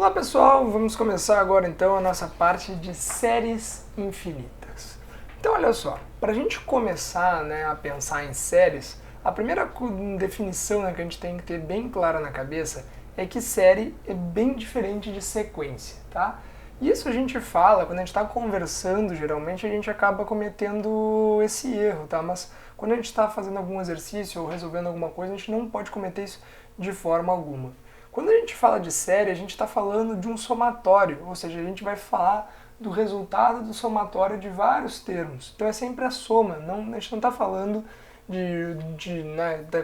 Olá pessoal, vamos começar agora então a nossa parte de séries infinitas. Então olha só, para a gente começar a pensar em séries, a primeira definição que a gente tem que ter bem clara na cabeça é que série é bem diferente de sequência, tá? Isso a gente fala, quando a gente está conversando, geralmente a gente acaba cometendo esse erro, tá? Mas quando a gente está fazendo algum exercício ou resolvendo alguma coisa, a gente não pode cometer isso de forma alguma. Quando a gente fala de série, a gente está falando de um somatório, ou seja, a gente vai falar do resultado do somatório de vários termos. Então é sempre a soma, a gente não está falando de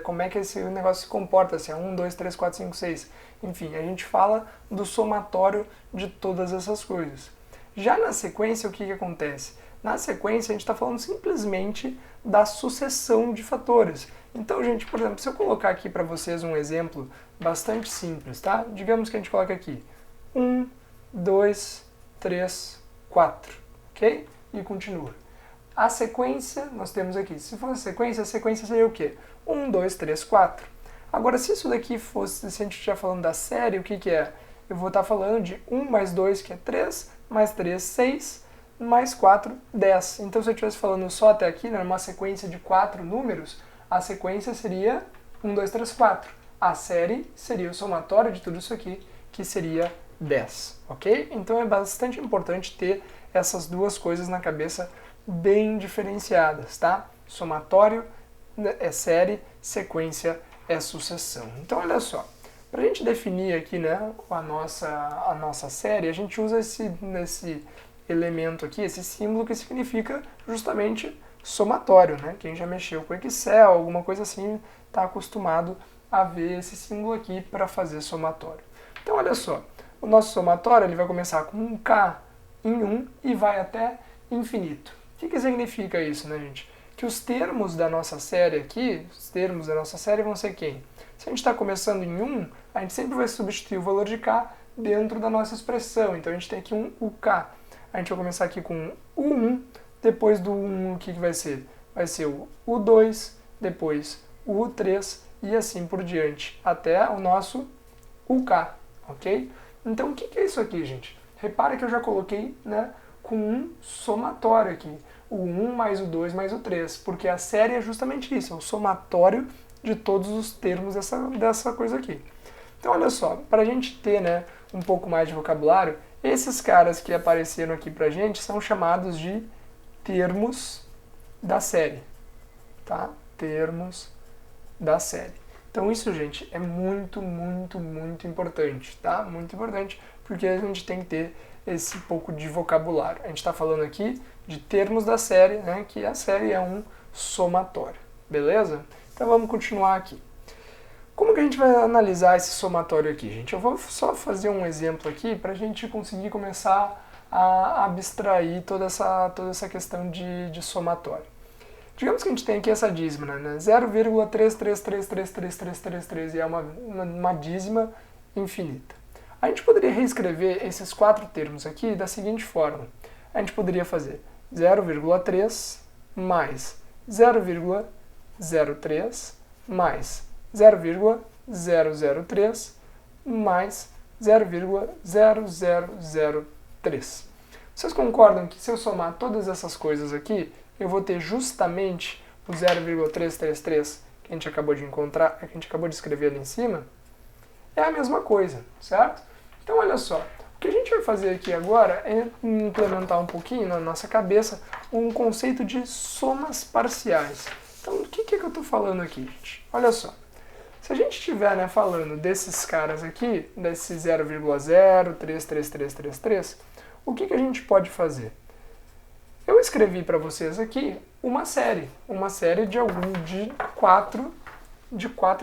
como é que esse negócio se comporta, se é 1, 2, 3, 4, 5, 6. Enfim, a gente fala do somatório de todas essas coisas. Já na sequência, o que acontece? Na sequência, a gente está falando simplesmente da sucessão de fatores. Então, gente, por exemplo, se eu colocar aqui para vocês um exemplo bastante simples, tá? Digamos que a gente coloca aqui 1, 2, 3, 4, ok? E continua. A sequência, nós temos aqui, se for a sequência seria o quê? 1, 2, 3, 4. Agora, se isso daqui fosse, se a gente estiver falando da série, o que é? Eu vou estar falando de 1 mais 2, que é 3, mais 3, 6, mais 4, 10. Então, se eu estivesse falando só até aqui, numa sequência de 4 números, a sequência seria 1, 2, 3, 4. A série seria o somatório de tudo isso aqui, que seria 10, ok? Então é bastante importante ter essas duas coisas na cabeça bem diferenciadas, tá? Somatório é série, sequência é sucessão. Então olha só, para a gente definir aqui a nossa série, a gente usa esse elemento aqui, esse símbolo que significa justamente somatório, né? Quem já mexeu com Excel, alguma coisa assim, está acostumado a ver esse símbolo aqui para fazer somatório. Então olha só, o nosso somatório ele vai começar com um K em 1 e vai até infinito. O que significa isso, né, gente? Que os termos da nossa série aqui, os termos da nossa série vão ser quem? Se a gente está começando em 1, a gente sempre vai substituir o valor de K dentro da nossa expressão. Então a gente tem aqui um UK. A gente vai começar aqui com o 1, depois do 1 o que vai ser? Vai ser o U2, depois o U3 e assim por diante, até o nosso UK, ok? Então o que é isso aqui, gente? Repara que eu já coloquei com um somatório aqui, o 1 mais o 2 mais o 3, porque a série é justamente isso, é o somatório de todos os termos dessa coisa aqui. Então olha só, para a gente ter um pouco mais de vocabulário, esses caras que apareceram aqui pra gente são chamados de termos da série, tá? Termos da série. Então isso, gente, é muito, muito, muito importante, tá? Muito importante, porque a gente tem que ter esse pouco de vocabulário. A gente está falando aqui de termos da série, que a série é um somatório, beleza? Então vamos continuar aqui. Como que a gente vai analisar esse somatório aqui, gente? Eu vou só fazer um exemplo aqui para a gente conseguir começar a abstrair toda essa questão de somatório. Digamos que a gente tem aqui essa dízima, 0,33333333 e é uma dízima infinita. A gente poderia reescrever esses 4 termos aqui da seguinte forma. A gente poderia fazer 0,3 mais 0,03 mais 0,003 mais 0,0003. Vocês concordam que se eu somar todas essas coisas aqui, eu vou ter justamente o 0,333 que a gente acabou de encontrar, que a gente acabou de escrever ali em cima? É a mesma coisa, certo? Então olha só, o que a gente vai fazer aqui agora é implementar um pouquinho na nossa cabeça um conceito de somas parciais. Então o que eu estou falando aqui, gente? Olha só, se a gente estiver falando desses caras aqui, desse 0,03333, o que a gente pode fazer? Eu escrevi para vocês aqui uma série de 4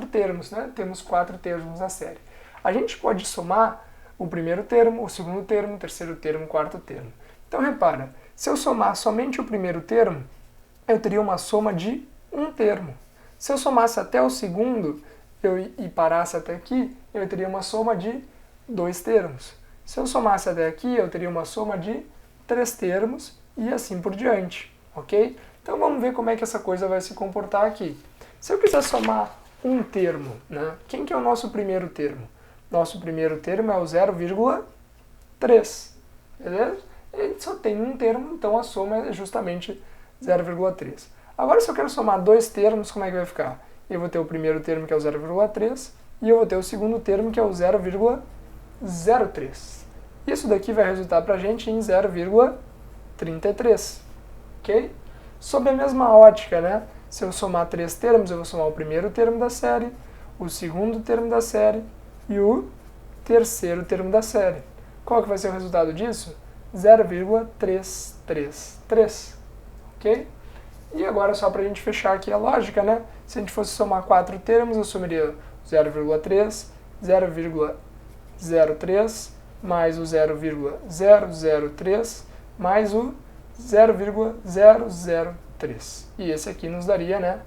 termos, Temos 4 termos na série. A gente pode somar o primeiro termo, o segundo termo, o terceiro termo, o quarto termo. Então repara, se eu somar somente o primeiro termo, eu teria uma soma de um termo. Se eu somasse até o segundo e parasse até aqui, eu teria uma soma de 2 termos. Se eu somasse até aqui, eu teria uma soma de 3 termos e assim por diante, ok? Então vamos ver como é que essa coisa vai se comportar aqui. Se eu quiser somar um termo, quem que é o nosso primeiro termo? Nosso primeiro termo é o 0,3, beleza? Ele só tem um termo, então a soma é justamente 0,3. Agora, se eu quero somar dois termos, como é que vai ficar? Eu vou ter o primeiro termo, que é o 0,3, e eu vou ter o segundo termo, que é o 0,03. Isso daqui vai resultar para a gente em 0,33, ok? Sob a mesma ótica, né? Se eu somar três termos, eu vou somar o primeiro termo da série, o segundo termo da série e o terceiro termo da série. Qual que vai ser o resultado disso? 0,333, ok? E agora, só para a gente fechar aqui a lógica, né? Se a gente fosse somar quatro termos, eu somaria 0,3, 0,03, mais o 0,003, mais o 0,003. E esse aqui nos daria, né,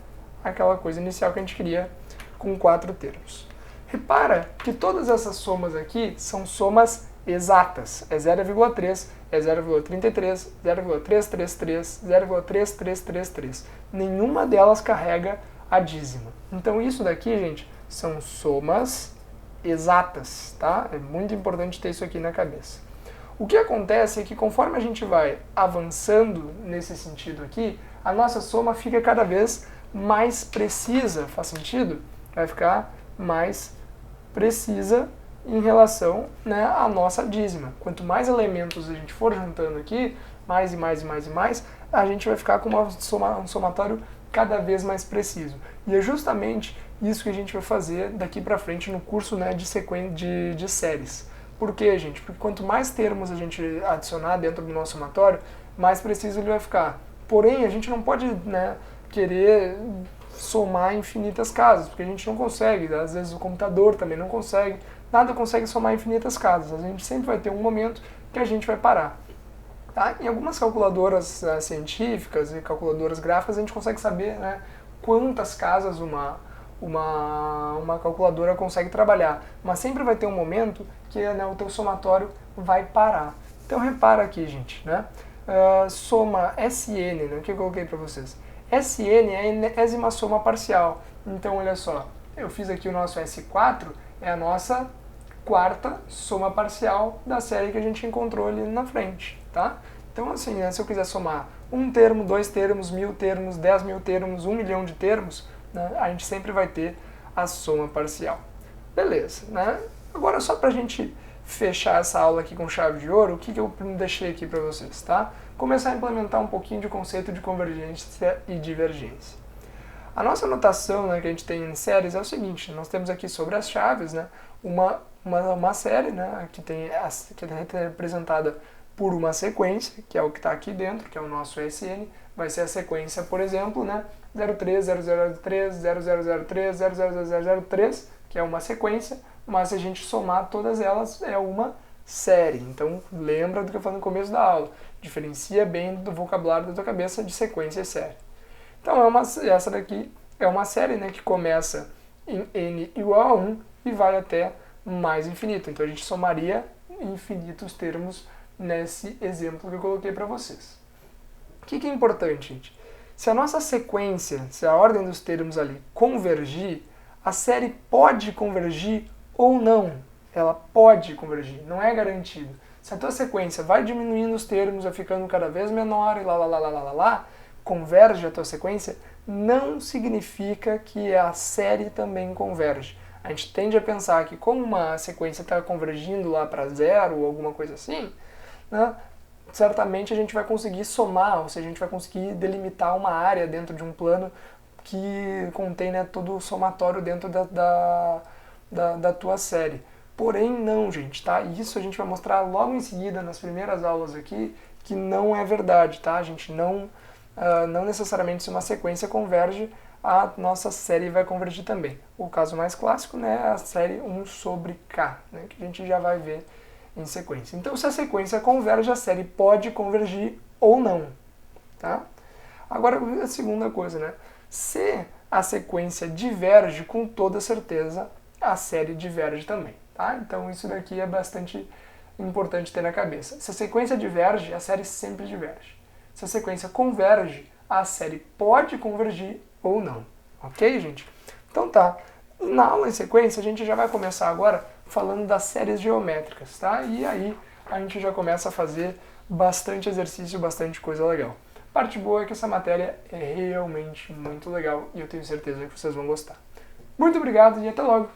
aquela coisa inicial que a gente queria com quatro termos. Repara que todas essas somas aqui são somas exatas. É 0,3, é 0,33, 0,333, 0,3333. Nenhuma delas carrega a dízima. Então isso daqui, gente, são somas exatas, tá? É muito importante ter isso aqui na cabeça. O que acontece é que conforme a gente vai avançando nesse sentido aqui, a nossa soma fica cada vez mais precisa. Faz sentido? Vai ficar mais precisa em relação, né, à nossa dízima. Quanto mais elementos a gente for juntando aqui, mais e mais e mais e mais, a gente vai ficar com um somatório cada vez mais preciso. E é justamente isso que a gente vai fazer daqui para frente no curso, né, de séries. Por quê, gente? Porque quanto mais termos a gente adicionar dentro do nosso somatório, mais preciso ele vai ficar. Porém, a gente não pode, né, querer somar infinitas casas, porque a gente não consegue. Às vezes o computador também não consegue. Nada consegue somar infinitas casas. A gente sempre vai ter um momento que a gente vai parar. Tá? Em algumas calculadoras científicas e calculadoras gráficas, a gente consegue saber, né, quantas casas uma calculadora consegue trabalhar. Mas sempre vai ter um momento que, né, o teu somatório vai parar. Então repara aqui, gente, né? Soma SN, né? O que eu coloquei para vocês? SN é a enésima soma parcial. Então, olha só, eu fiz aqui o nosso S4, é a nossa quarta soma parcial da série que a gente encontrou ali na frente, tá? Então, assim, né, se eu quiser somar um termo, dois termos, 1000 termos, 10.000 termos, 1 milhão de termos, né, a gente sempre vai ter a soma parcial. Beleza, né? Agora, só pra gente fechar essa aula aqui com chave de ouro, o que eu deixei aqui para vocês, tá? Começar a implementar um pouquinho de conceito de convergência e divergência. A nossa notação, né, que a gente tem em séries é o seguinte: nós temos aqui sobre as chaves, né, uma série, né, que é representada por uma sequência, que é o que está aqui dentro, que é o nosso SN, vai ser a sequência, por exemplo, né, 03, 0003, 0003, 00003, que é uma sequência, mas se a gente somar todas elas é uma série. Então lembra do que eu falei no começo da aula, diferencia bem do vocabulário da tua cabeça de sequência e série. Então essa daqui é uma série, né, que começa em n igual a 1 e vai até mais infinito. Então a gente somaria infinitos termos nesse exemplo que eu coloquei para vocês. O que é importante, gente? Se a nossa sequência, se a ordem dos termos ali convergir, a série pode convergir ou não. Ela pode convergir, não é garantido. Se a tua sequência vai diminuindo os termos, vai ficando cada vez menor e lá, converge a tua sequência, não significa que a série também converge. A gente tende a pensar que como uma sequência está convergindo lá para zero ou alguma coisa assim, né, certamente a gente vai conseguir somar, ou seja, a gente vai conseguir delimitar uma área dentro de um plano que contém, né, todo o somatório dentro da tua série. Porém, não, gente, tá? Isso a gente vai mostrar logo em seguida, nas primeiras aulas aqui, que não é verdade, tá? A gente não necessariamente se uma sequência converge, a nossa série vai convergir também. O caso mais clássico, né, é a série 1 sobre K, né, que a gente já vai ver em sequência. Então, se a sequência converge, a série pode convergir ou não, tá? Agora, a segunda coisa, né? Se a sequência diverge, com toda certeza, a série diverge também, tá? Então, isso daqui é bastante importante ter na cabeça. Se a sequência diverge, a série sempre diverge. Se a sequência converge, a série pode convergir ou não. Ok, gente? Então tá. Na aula em sequência, a gente já vai começar agora falando das séries geométricas, tá? E aí a gente já começa a fazer bastante exercício, bastante coisa legal. A parte boa é que essa matéria é realmente muito legal e eu tenho certeza que vocês vão gostar. Muito obrigado e até logo!